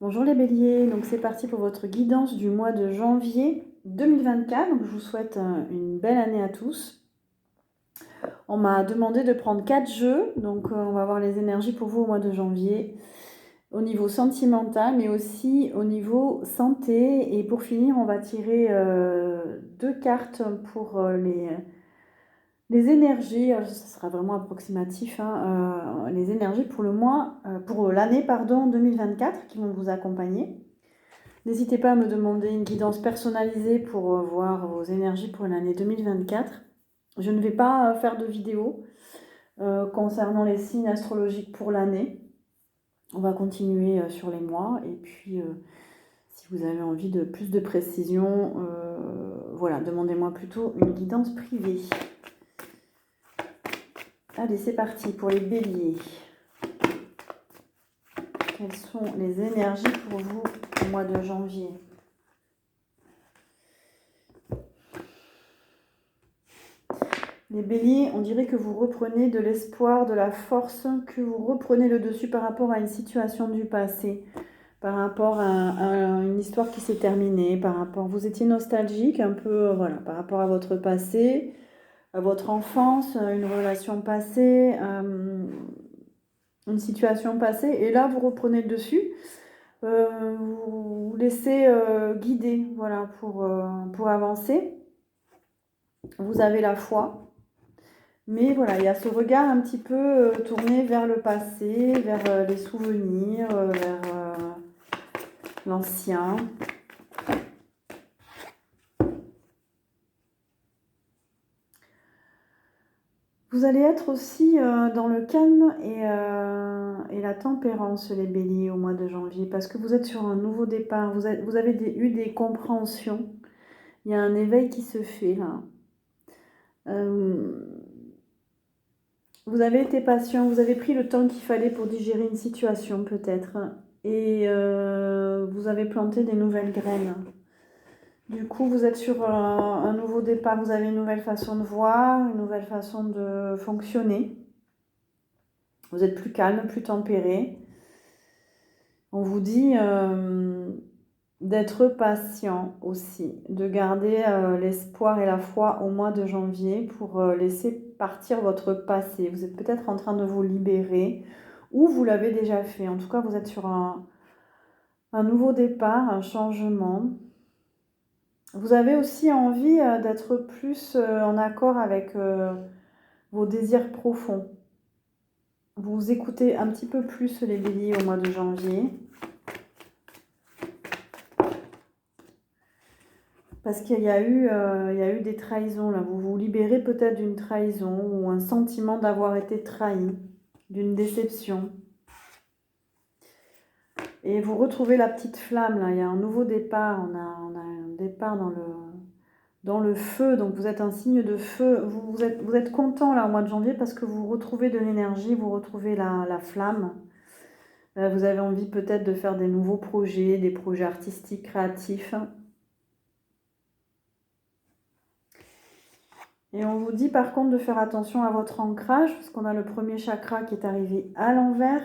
Bonjour les béliers, donc c'est parti pour votre guidance du mois de janvier 2024. Donc je vous souhaite une belle année à tous. On m'a demandé de prendre 4 jeux, donc on va voir les énergies pour vous au mois de janvier, au niveau sentimental, mais aussi au niveau santé. Et pour finir, on va tirer 2 cartes pour les énergies. Alors, ça sera vraiment approximatif, hein, les énergies pour le mois, pour l'année, pardon, 2024 qui vont vous accompagner. N'hésitez pas à me demander une guidance personnalisée pour voir vos énergies pour l'année 2024. Je ne vais pas faire de vidéo concernant les signes astrologiques pour l'année. On va continuer sur les mois. Et puis, si vous avez envie de plus de précision, voilà, demandez-moi plutôt une guidance privée. Allez, c'est parti pour les béliers. Quelles sont les énergies pour vous au mois de janvier ? Les béliers, on dirait que vous reprenez de l'espoir, de la force, que vous reprenez le dessus par rapport à une situation du passé, par rapport à une histoire qui s'est terminée, par rapport, vous étiez nostalgique un peu, voilà, par rapport à votre passé, à votre enfance, une relation passée, une situation passée, et là vous reprenez le dessus, vous vous laissez guider, voilà, pour avancer. Vous avez la foi. Mais voilà, il y a ce regard un petit peu tourné vers le passé, vers les souvenirs, vers l'ancien. Vous allez être aussi dans le calme et la tempérance, les béliers, au mois de janvier, parce que vous êtes sur un nouveau départ, vous avez eu des compréhensions, il y a un éveil qui se fait là. Vous avez été patient, vous avez pris le temps qu'il fallait pour digérer une situation peut-être, et vous avez planté des nouvelles graines. Du coup, vous êtes sur un nouveau départ, vous avez une nouvelle façon de voir, une nouvelle façon de fonctionner. Vous êtes plus calme, plus tempéré. On vous dit d'être patient aussi, de garder l'espoir et la foi au mois de janvier pour laisser partir votre passé. Vous êtes peut-être en train de vous libérer ou vous l'avez déjà fait. En tout cas, vous êtes sur un nouveau départ, un changement. Vous avez aussi envie d'être plus en accord avec vos désirs profonds. Vous écoutez un petit peu plus les béliers au mois de janvier. Parce qu'il y a eu des trahisons là. Vous vous libérez peut-être d'une trahison ou un sentiment d'avoir été trahi, d'une déception. Et vous retrouvez la petite flamme là. Il y a un nouveau départ. On a un départ dans le feu. Donc vous êtes un signe de feu. Vous êtes content là au mois de janvier parce que vous retrouvez de l'énergie, vous retrouvez la flamme. Vous avez envie peut-être de faire des nouveaux projets, des projets artistiques, créatifs. Et on vous dit par contre de faire attention à votre ancrage, parce qu'on a le premier chakra qui est arrivé à l'envers.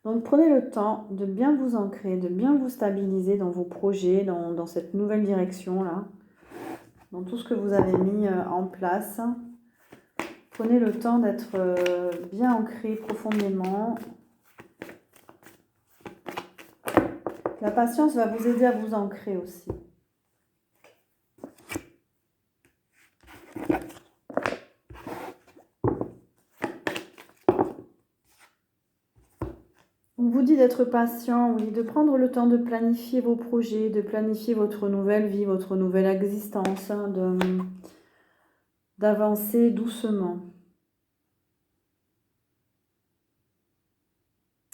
Donc prenez le temps de bien vous ancrer, de bien vous stabiliser dans vos projets, dans cette nouvelle direction-là, dans tout ce que vous avez mis en place. Prenez le temps d'être bien ancré profondément. La patience va vous aider à vous ancrer aussi. On vous dit d'être patient, oui, de prendre le temps de planifier vos projets, de planifier votre nouvelle vie, votre nouvelle existence, d'avancer doucement.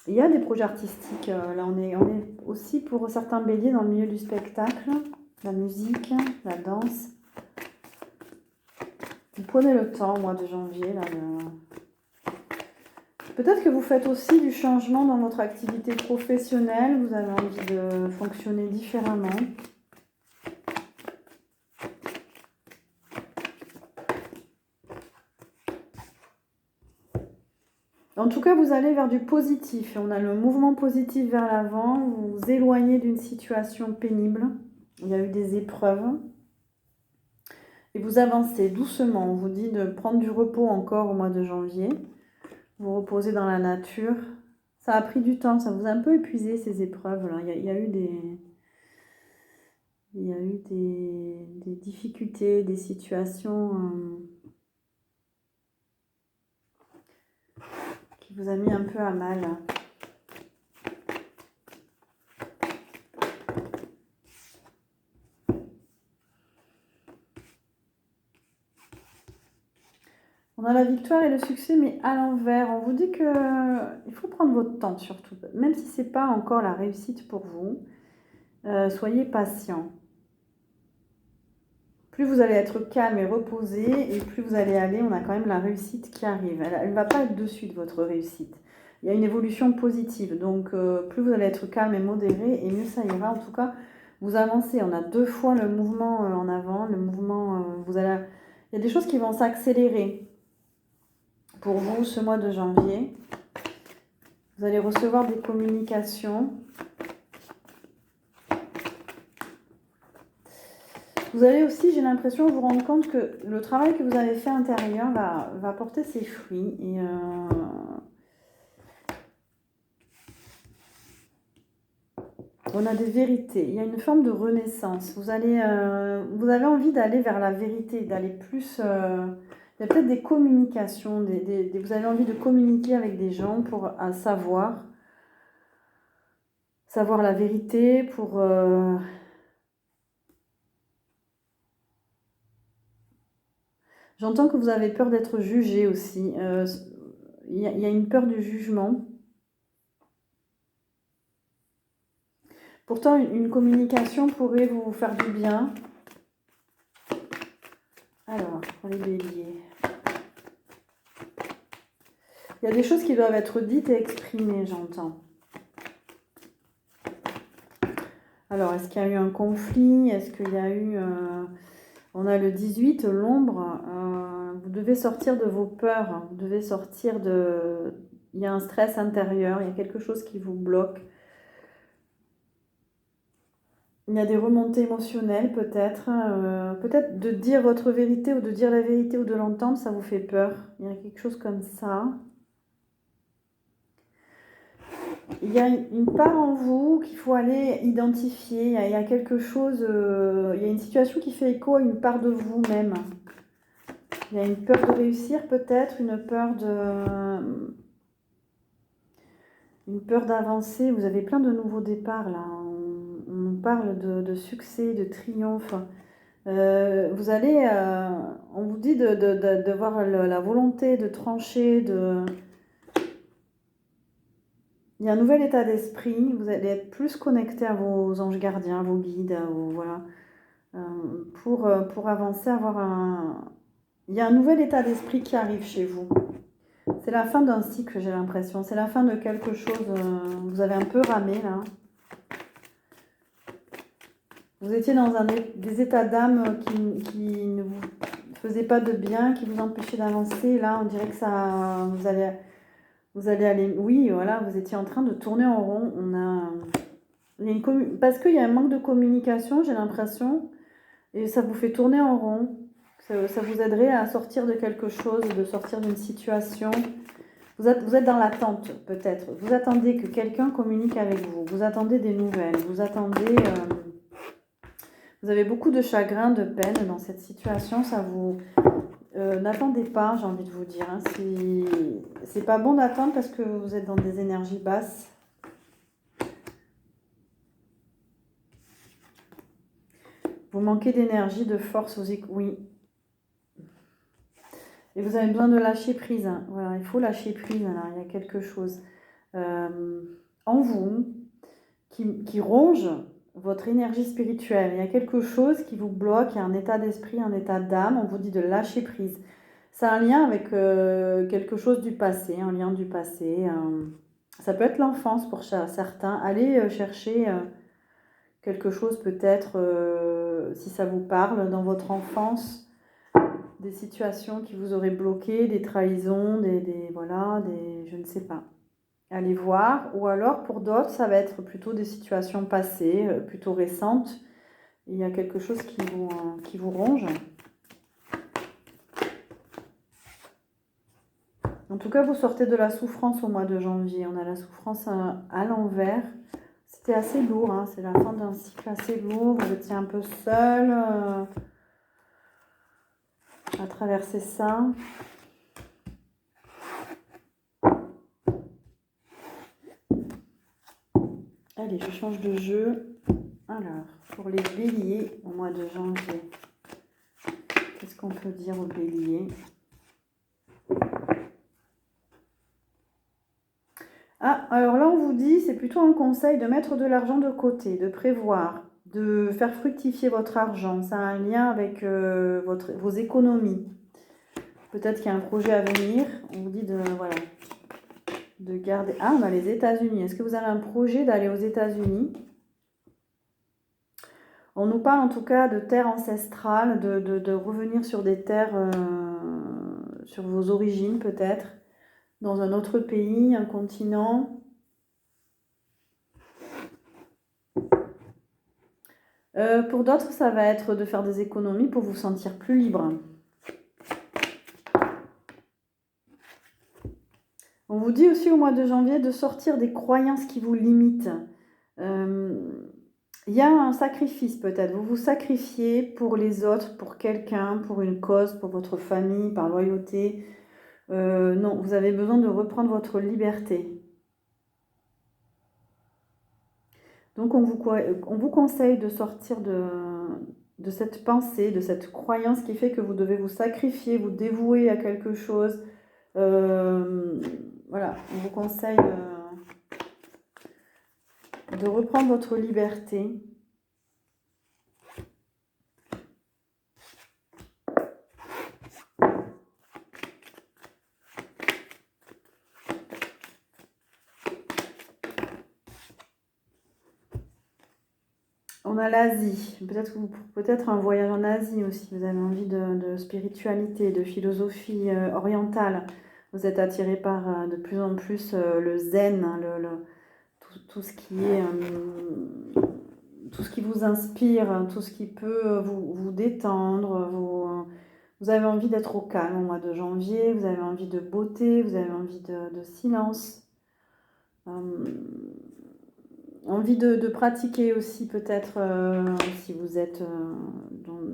Il y a des projets artistiques, là on est aussi pour certains béliers dans le milieu du spectacle, la musique, la danse. Vous prenez le temps au mois de janvier, là, peut-être que vous faites aussi du changement dans votre activité professionnelle, vous avez envie de fonctionner différemment. En tout cas, vous allez vers du positif. On a le mouvement positif vers l'avant. Vous vous éloignez d'une situation pénible. Il y a eu des épreuves. Et vous avancez doucement. On vous dit de prendre du repos encore au mois de janvier. Vous reposez dans la nature. Ça a pris du temps. Ça vous a un peu épuisé ces épreuves-là. Il y a eu des difficultés, des situations qui vous a mis un peu à mal. On a la victoire et le succès, mais à l'envers. On vous dit qu'il faut prendre votre temps surtout. Même si ce n'est pas encore la réussite pour vous, soyez patient. Plus vous allez être calme et reposé, et plus vous allez aller, on a quand même la réussite qui arrive. Elle ne va pas être dessus de votre réussite. Il y a une évolution positive. Donc, plus vous allez être calme et modéré, et mieux ça ira. En tout cas, vous avancez. On a 2 fois le mouvement en avant. Le mouvement, il y a des choses qui vont s'accélérer. Pour vous, ce mois de janvier, vous allez recevoir des communications. Vous allez aussi, j'ai l'impression, vous rendre compte que le travail que vous avez fait intérieur va porter ses fruits. Et on a des vérités. Il y a une forme de renaissance. Vous avez envie d'aller vers la vérité, d'aller plus... il y a peut-être des communications, vous avez envie de communiquer avec des gens pour savoir la vérité, pour... J'entends que vous avez peur d'être jugé aussi. Il y a une peur du jugement. Pourtant, une communication pourrait vous faire du bien. Alors, pour les béliers. Il y a des choses qui doivent être dites et exprimées, j'entends. Alors, est-ce qu'il y a eu un conflit? Est-ce qu'il y a eu... on a le 18, l'ombre. Vous devez sortir de vos peurs. Vous devez sortir de... Il y a un stress intérieur. Il y a quelque chose qui vous bloque. Il y a des remontées émotionnelles peut-être. Peut-être de dire votre vérité ou de dire la vérité ou de l'entendre, ça vous fait peur. Il y a quelque chose comme ça. Il y a une part en vous qu'il faut aller identifier. Il y a quelque chose, il y a une situation qui fait écho à une part de vous-même. Il y a une peur de réussir peut-être, une peur d'avancer. Vous avez plein de nouveaux départs là. On nous parle de succès, de triomphe. Vous allez, on vous dit d'avoir la volonté de trancher, il y a un nouvel état d'esprit, vous allez être plus connecté à vos anges gardiens, à vos guides, voilà, pour avancer, il y a un nouvel état d'esprit qui arrive chez vous. C'est la fin d'un cycle, j'ai l'impression. C'est la fin de quelque chose. Vous avez un peu ramé là. Vous étiez dans des états d'âme qui ne vous faisaient pas de bien, qui vous empêchaient d'avancer. Là, on dirait que ça, vous allez aller. Oui, voilà, vous étiez en train de tourner en rond. Parce qu'il y a un manque de communication, j'ai l'impression, et ça vous fait tourner en rond. Ça vous aiderait à sortir de quelque chose, de sortir d'une situation. Vous êtes dans l'attente, peut-être. Vous attendez que quelqu'un communique avec vous. Vous attendez des nouvelles. Vous attendez... vous avez beaucoup de chagrin, de peine dans cette situation. Ça vous... n'attendez pas, j'ai envie de vous dire. Hein. C'est pas bon d'attendre parce que vous êtes dans des énergies basses. Vous manquez d'énergie, de force. Oui. Et vous avez besoin de lâcher prise. Hein. Voilà, il faut lâcher prise. Là. Il y a quelque chose en vous qui ronge votre énergie spirituelle. Il y a quelque chose qui vous bloque. Il y a un état d'esprit, un état d'âme. On vous dit de lâcher prise. C'est un lien avec quelque chose du passé, un lien du passé. Ça peut être l'enfance pour certains. Allez chercher quelque chose peut-être, si ça vous parle, dans votre enfance. des situations qui vous auraient bloqué, des trahisons, voilà, je ne sais pas. Allez voir. Ou alors, pour d'autres, ça va être plutôt des situations passées, plutôt récentes. Il y a quelque chose qui vous ronge. En tout cas, vous sortez de la souffrance au mois de janvier. On a la souffrance à l'envers. C'était assez lourd, hein. C'est la fin d'un cycle assez lourd. Vous étiez un peu seul à traverser ça. Allez, je change de jeu. Alors, pour les béliers au mois de janvier, qu'est-ce qu'on peut dire aux béliers? Ah, alors là, on vous dit, c'est plutôt un conseil de mettre de l'argent de côté, de prévoir, de faire fructifier votre argent. Ça a un lien avec vos économies. Peut-être qu'il y a un projet à venir. On vous dit voilà, de garder... Ah, on a les États-Unis. Est-ce que vous avez un projet d'aller aux États-Unis? On nous parle en tout cas de terres ancestrales, de revenir sur des terres, sur vos origines peut-être, dans un autre pays, un continent. Pour d'autres, ça va être de faire des économies pour vous sentir plus libre. On vous dit aussi au mois de janvier de sortir des croyances qui vous limitent. Il y a un sacrifice peut-être. Vous vous sacrifiez pour les autres, pour quelqu'un, pour une cause, pour votre famille, par loyauté. Non, vous avez besoin de reprendre votre liberté. Donc on vous conseille de sortir de cette pensée, de cette croyance qui fait que vous devez vous sacrifier, vous dévouer à quelque chose. Voilà, on vous conseille de reprendre votre liberté. On a l'Asie, peut-être un voyage en Asie aussi, vous avez envie de spiritualité, de philosophie orientale. Vous êtes attiré par de plus en plus le zen, hein, tout ce qui est, tout ce qui vous inspire, tout ce qui peut vous détendre. Vous avez envie d'être au calme au mois de janvier, vous avez envie de beauté, vous avez envie de silence. Envie de pratiquer aussi peut-être si vous êtes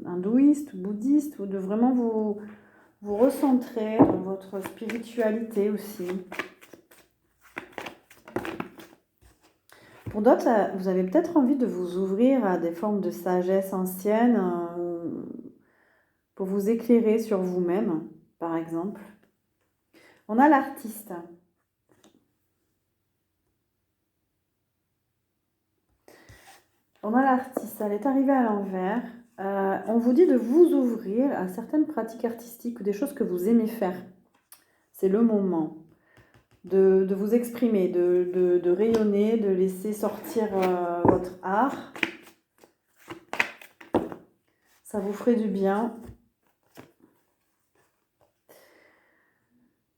hindouiste ou bouddhiste, ou de vraiment vous recentrer dans votre spiritualité aussi. Pour d'autres, vous avez peut-être envie de vous ouvrir à des formes de sagesse ancienne pour vous éclairer sur vous-même, par exemple. On a l'artiste. On a l'artiste, elle est arrivée à l'envers. On vous dit de vous ouvrir à certaines pratiques artistiques ou des choses que vous aimez faire. C'est le moment de vous exprimer, de rayonner, de laisser sortir votre art. Ça vous ferait du bien.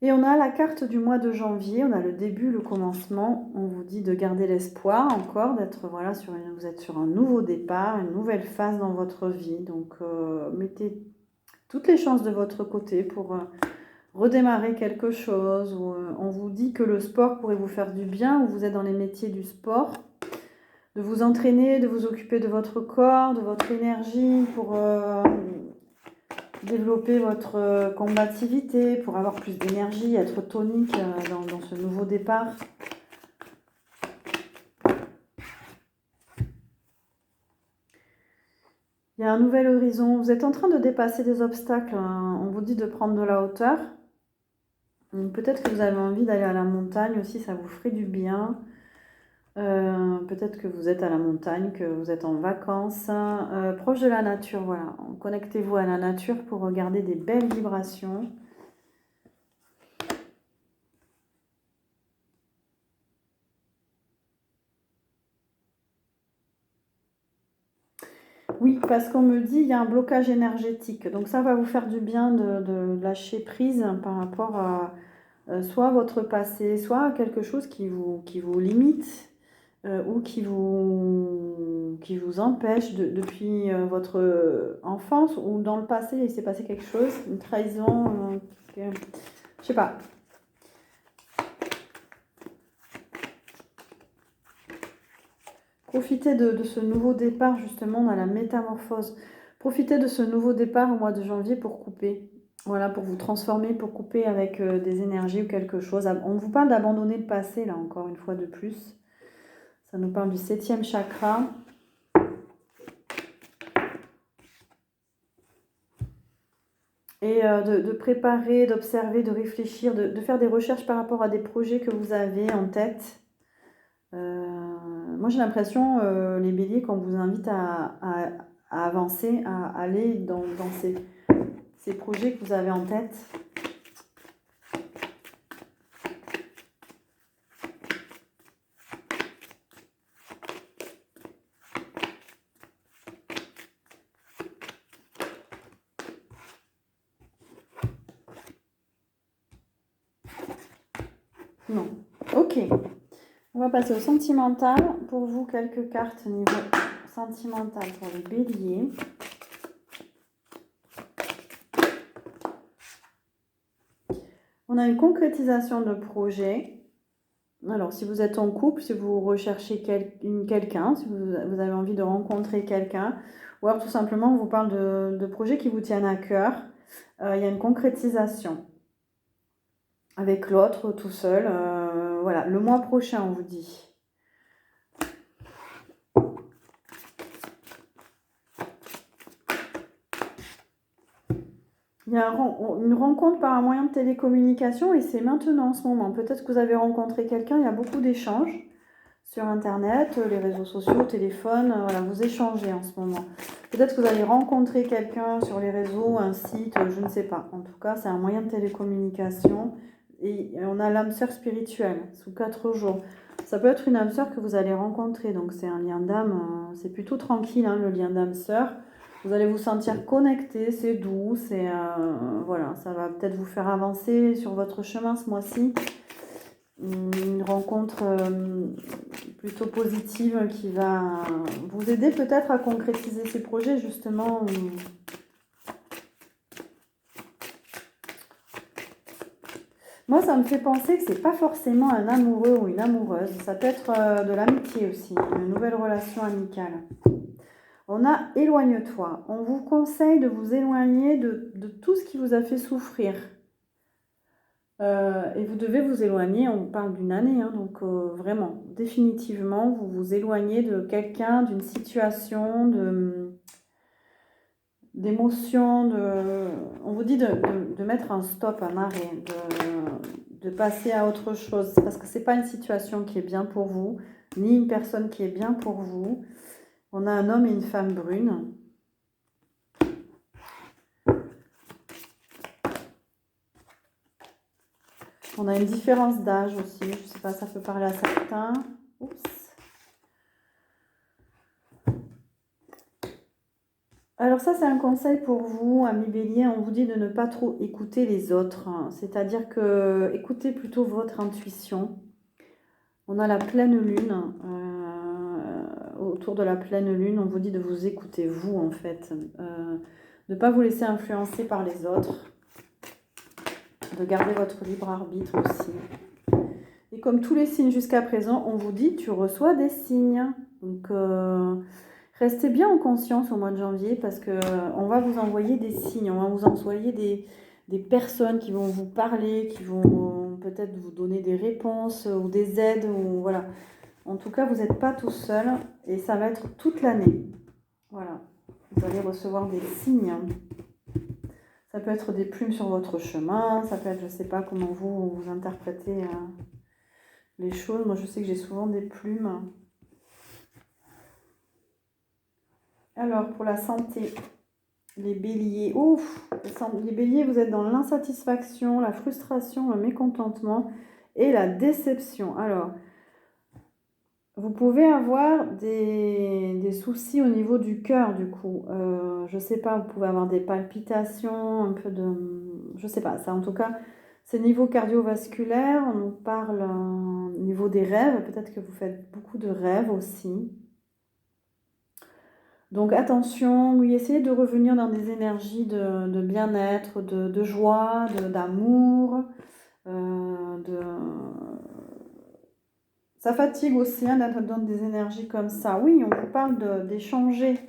Et on a la carte du mois de janvier, on a le début, le commencement. On vous dit de garder l'espoir encore, d'être voilà, vous êtes sur un nouveau départ, une nouvelle phase dans votre vie. Donc mettez toutes les chances de votre côté pour redémarrer quelque chose. Ou, on vous dit que le sport pourrait vous faire du bien, ou vous êtes dans les métiers du sport. De vous entraîner, de vous occuper de votre corps, de votre énergie pour développer votre combativité, pour avoir plus d'énergie, être tonique dans ce nouveau départ. Il y a un nouvel horizon. Vous êtes en train de dépasser des obstacles. On vous dit de prendre de la hauteur. Peut-être que vous avez envie d'aller à la montagne aussi, ça vous ferait du bien. Peut-être que vous êtes à la montagne, que vous êtes en vacances, proche de la nature, voilà. Connectez-vous à la nature pour regarder des belles vibrations. Oui, parce qu'on me dit il y a un blocage énergétique. Donc ça va vous faire du bien de lâcher prise par rapport à soit votre passé, soit à quelque chose qui vous limite ou qui vous empêche depuis votre enfance ou dans le passé, il s'est passé quelque chose, une trahison, je sais pas. Profitez de ce nouveau départ justement dans la métamorphose. Profitez de ce nouveau départ au mois de janvier pour couper. Voilà, pour vous transformer, pour couper avec des énergies ou quelque chose. On vous parle d'abandonner le passé, là, encore une fois de plus. Ça nous parle du 7e chakra. Et de préparer, d'observer, de réfléchir, de faire des recherches par rapport à des projets que vous avez en tête. Moi, j'ai l'impression, les béliers, qu'on vous invite à avancer, à aller dans ces projets que vous avez en tête. Non. Ok. On va passer au sentimental. Pour vous, quelques cartes niveau sentimental pour les béliers. On a une concrétisation de projet. Alors, si vous êtes en couple, si vous recherchez quelqu'un, si vous avez envie de rencontrer quelqu'un, ou alors tout simplement, on vous parle de projets qui vous tiennent à cœur, il y a une concrétisation avec l'autre, tout seul. Voilà, le mois prochain, on vous dit. Il y a une rencontre par un moyen de télécommunication et c'est maintenant en ce moment. Peut-être que vous avez rencontré quelqu'un, il y a beaucoup d'échanges sur Internet, les réseaux sociaux, téléphone, voilà, vous échangez en ce moment. Peut-être que vous allez rencontrer quelqu'un sur les réseaux, un site, je ne sais pas. En tout cas, c'est un moyen de télécommunication et on a l'âme sœur spirituelle sous 4 jours. Ça peut être une âme sœur que vous allez rencontrer, donc c'est un lien d'âme, c'est plutôt tranquille, hein, le lien d'âme sœur. Vous allez vous sentir connecté, c'est doux, voilà, ça va peut-être vous faire avancer sur votre chemin ce mois-ci. Une rencontre plutôt positive qui va vous aider peut-être à concrétiser ces projets justement. Moi, ça me fait penser que c'est pas forcément un amoureux ou une amoureuse, ça peut être de l'amitié aussi, une nouvelle relation amicale. On a éloigne-toi. On vous conseille de vous éloigner de tout ce qui vous a fait souffrir. Et vous devez vous éloigner, on parle d'une année, hein, donc vraiment, définitivement, vous vous éloignez de quelqu'un, d'une situation, d'émotion, on vous dit de mettre un stop, un arrêt, de passer à autre chose, parce que ce n'est pas une situation qui est bien pour vous, ni une personne qui est bien pour vous. On a un homme et une femme brune. On a une différence d'âge aussi, je ne sais pas, ça peut parler à certains. Oups. Alors ça, c'est un conseil pour vous, amis béliers, on vous dit de ne pas trop écouter les autres, hein. C'est-à-dire que écoutez plutôt votre intuition. On a la pleine lune, autour de la pleine lune, on vous dit de vous écouter, vous en fait, de ne pas vous laisser influencer par les autres, de garder votre libre arbitre aussi. Et comme tous les signes jusqu'à présent, on vous dit tu reçois des signes. Donc restez bien en conscience au mois de janvier parce qu'on va vous envoyer des signes, on va vous envoyer des personnes qui vont vous parler, qui vont peut-être vous donner des réponses ou des aides. Ou, voilà. En tout cas, vous n'êtes pas tout seul et ça va être toute l'année. Voilà. Vous allez recevoir des signes. Ça peut être des plumes sur votre chemin, ça peut être, je ne sais pas comment vous interprétez les choses. Moi, je sais que j'ai souvent des plumes. Alors, pour la santé, les béliers. Ouf, les béliers, vous êtes dans l'insatisfaction, la frustration, le mécontentement et la déception. Alors, Vous pouvez avoir des soucis au niveau du cœur, du coup. Je sais pas, vous pouvez avoir des palpitations, un peu de... Je sais pas, ça en tout cas, c'est niveau cardiovasculaire. On nous parle au niveau des rêves. Peut-être que vous faites beaucoup de rêves aussi. Donc attention, oui, essayez de revenir dans des énergies de bien-être, de joie, d'amour, de... Ça fatigue aussi hein, d'être dans des énergies comme ça. Oui, on vous parle d'échanger.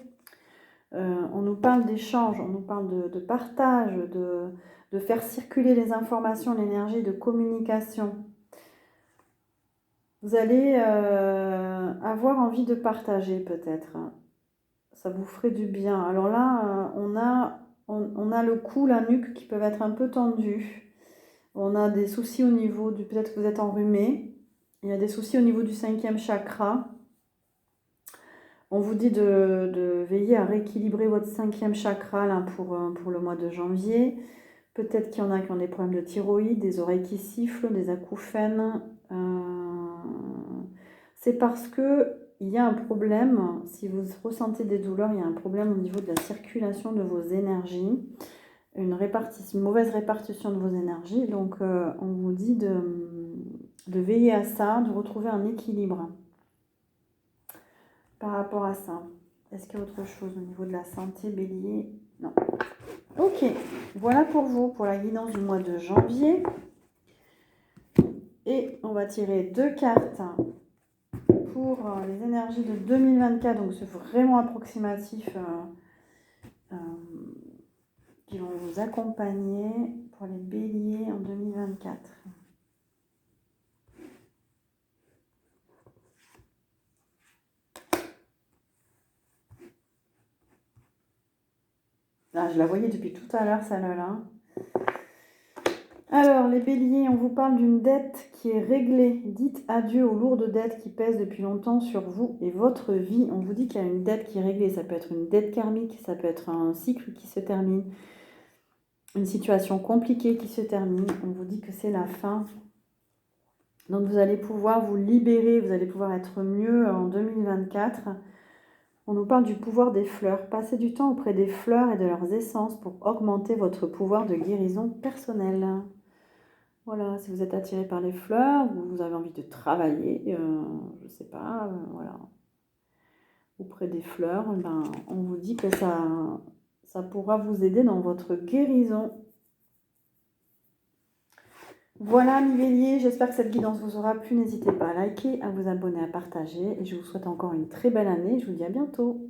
On nous parle d'échange, on nous parle de partage, de faire circuler les informations, l'énergie de communication. Vous allez avoir envie de partager peut-être. Ça vous ferait du bien. Alors là, on a le cou, la nuque qui peuvent être un peu tendus. On a des soucis au niveau du... Peut-être que vous êtes enrhumé. Il y a des soucis au niveau du 5e chakra. On vous dit de veiller à rééquilibrer votre 5e chakra là, pour le mois de janvier. Peut-être qu'il y en a qui ont des problèmes de thyroïde, des oreilles qui sifflent, des acouphènes. C'est parce que il y a un problème, si vous ressentez des douleurs, il y a un problème au niveau de la circulation de vos énergies, une mauvaise répartition de vos énergies. Donc on vous dit de veiller à ça, de retrouver un équilibre par rapport à ça. Est-ce qu'il y a autre chose au niveau de la santé, Bélier? Non. Ok, voilà pour vous, pour la guidance du mois de janvier. Et on va tirer 2 cartes pour les énergies de 2024. Donc c'est vraiment approximatif qui vont vous accompagner pour les béliers en 2024. Là, je la voyais depuis tout à l'heure, celle-là. Alors, les béliers, on vous parle d'une dette qui est réglée. Dites adieu aux lourdes dettes qui pèsent depuis longtemps sur vous et votre vie. On vous dit qu'il y a une dette qui est réglée. Ça peut être une dette karmique, ça peut être un cycle qui se termine, une situation compliquée qui se termine. On vous dit que c'est la fin. Donc, vous allez pouvoir vous libérer, vous allez pouvoir être mieux en 2024. On nous parle du pouvoir des fleurs. Passez du temps auprès des fleurs et de leurs essences pour augmenter votre pouvoir de guérison personnelle. Voilà, si vous êtes attiré par les fleurs, vous avez envie de travailler, je ne sais pas, voilà, auprès des fleurs, ben, on vous dit que ça pourra vous aider dans votre guérison. Voilà, mes béliers, j'espère que cette guidance vous aura plu. N'hésitez pas à liker, à vous abonner, à partager. Et je vous souhaite encore une très belle année. Je vous dis à bientôt.